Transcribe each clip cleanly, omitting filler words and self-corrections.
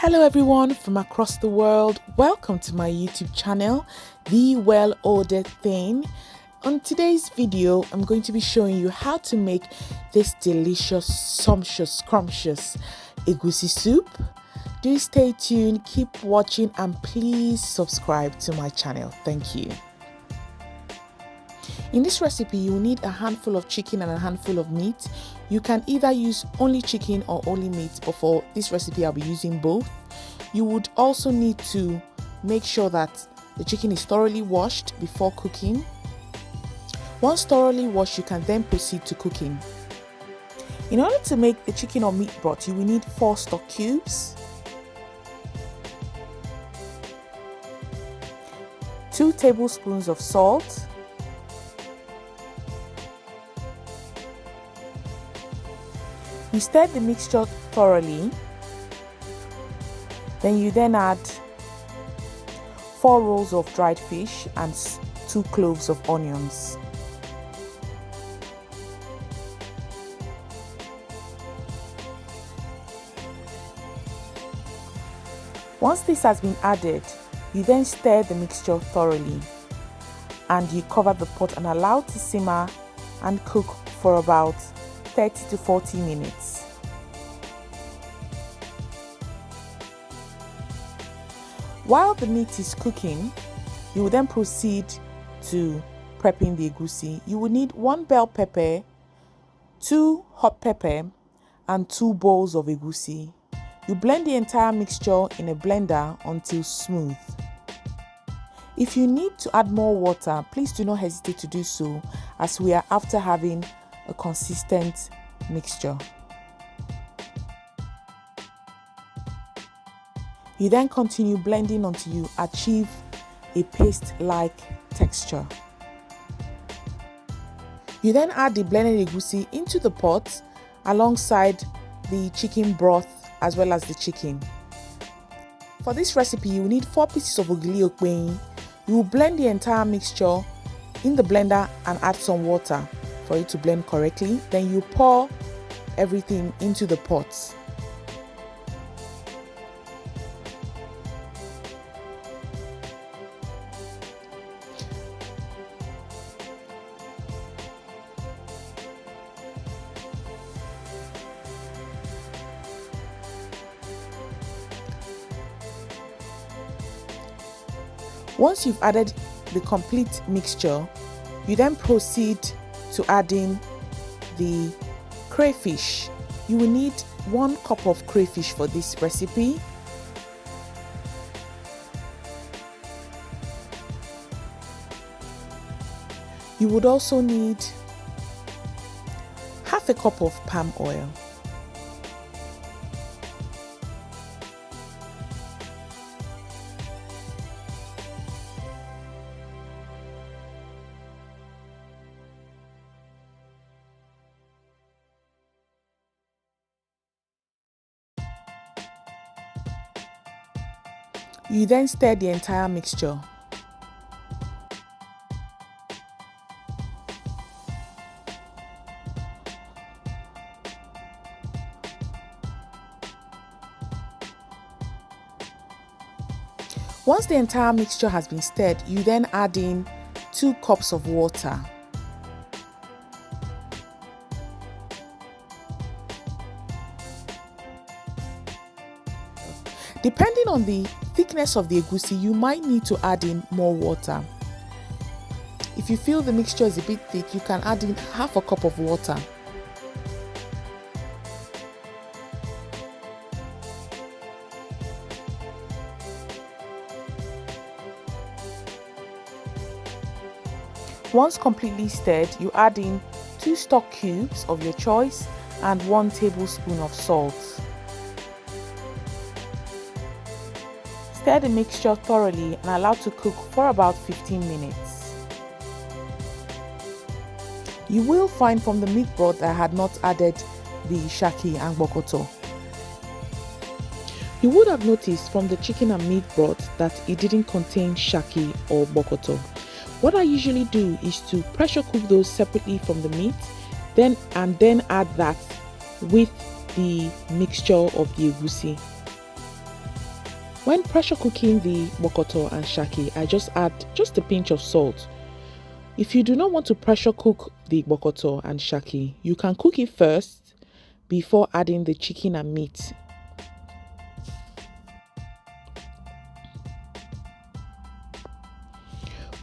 Hello everyone from across the world, welcome to my YouTube channel, The Well Ordered Thing. On today's video, I'm going to be showing you how to make this delicious, sumptuous, scrumptious egusi soup. Do stay tuned, keep watching, and please subscribe to my channel. Thank you. In this recipe, you will need a handful of chicken and a handful of meat. You can either use only chicken or only meat, but for this recipe, I'll be using both. You would also need to make sure that the chicken is thoroughly washed before cooking. Once thoroughly washed, you can then proceed to cooking. In order to make the chicken or meat broth, you will need 4 stock cubes, 2 tablespoons of salt, you stir the mixture thoroughly, then you add 4 rolls of dried fish and 2 cloves of onions. Once this has been added, you then stir the mixture thoroughly and you cover the pot and allow it to simmer and cook for about 30 to 40 minutes. While the meat is cooking, you will then proceed to prepping the egusi. You will need 1 bell pepper, 2 hot pepper, and 2 bowls of egusi. You blend the entire mixture in a blender until smooth. If you need to add more water, please do not hesitate to do so, as we are after having a consistent mixture. You then continue blending until you achieve a paste-like texture. You then add the blended egusi into the pot alongside the chicken broth as well as the chicken. For this recipe, you will need 4 pieces of ogili opeyin. You will blend the entire mixture in the blender and add some water for it to blend correctly. Then you pour everything into the pot. Once you've added the complete mixture, you then proceed to adding the crayfish. You will need 1 cup of crayfish for this recipe. You would also need half a cup of palm oil. You then stir the entire mixture. Once the entire mixture has been stirred, you then add in 2 cups of water. Depending on the thickness of the egusi, you might need to add in more water. If you feel the mixture is a bit thick, you can add in half a cup of water. Once completely stirred, you add in 2 stock cubes of your choice and 1 tablespoon of salt. Stir the mixture thoroughly and allow to cook for about 15 minutes. You will find from the meat broth that I had not added the shaki and bokoto. You would have noticed from the chicken and meat broth that it didn't contain shaki or bokoto. What I usually do is to pressure cook those separately from the meat, then add that with the mixture of the egusi. When pressure cooking the bokoto and shaki, I just add just a pinch of salt. If you do not want to pressure cook the bokoto and shaki, you can cook it first before adding the chicken and meat.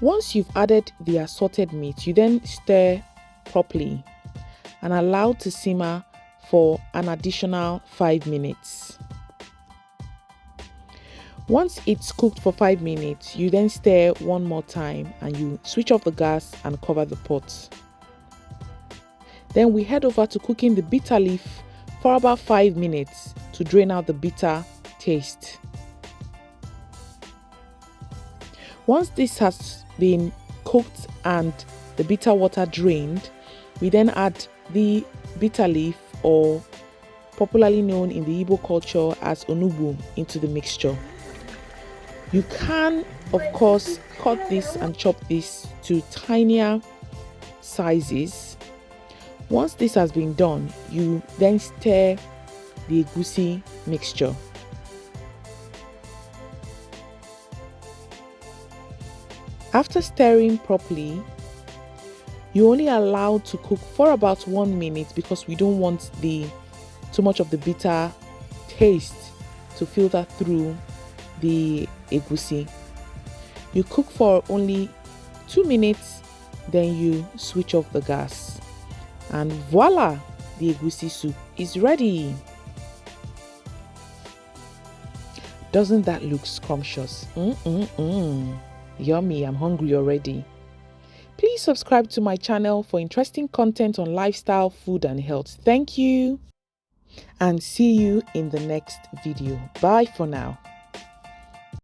Once you've added the assorted meat, you then stir properly and allow to simmer for an additional 5 minutes. Once it's cooked for 5 minutes, you then stir one more time and you switch off the gas and cover the pot. Then we head over to cooking the bitter leaf for about 5 minutes to drain out the bitter taste. Once this has been cooked and the bitter water drained, we then add the bitter leaf, or popularly known in the Igbo culture as Onugbu, into the mixture. You can, of course, cut this and chop this to tinier sizes. Once this has been done, you then stir the egusi mixture. After stirring properly, you only allow to cook for about 1 minute because we don't want too much of the bitter taste to filter through the egusi. You cook for only 2 minutes, then you switch off the gas, and voila, the egusi soup is ready. Doesn't that look scrumptious? Yummy, I'm hungry already. Please subscribe to my channel for interesting content on lifestyle, food and health. Thank you, and see you in the next video. Bye for now.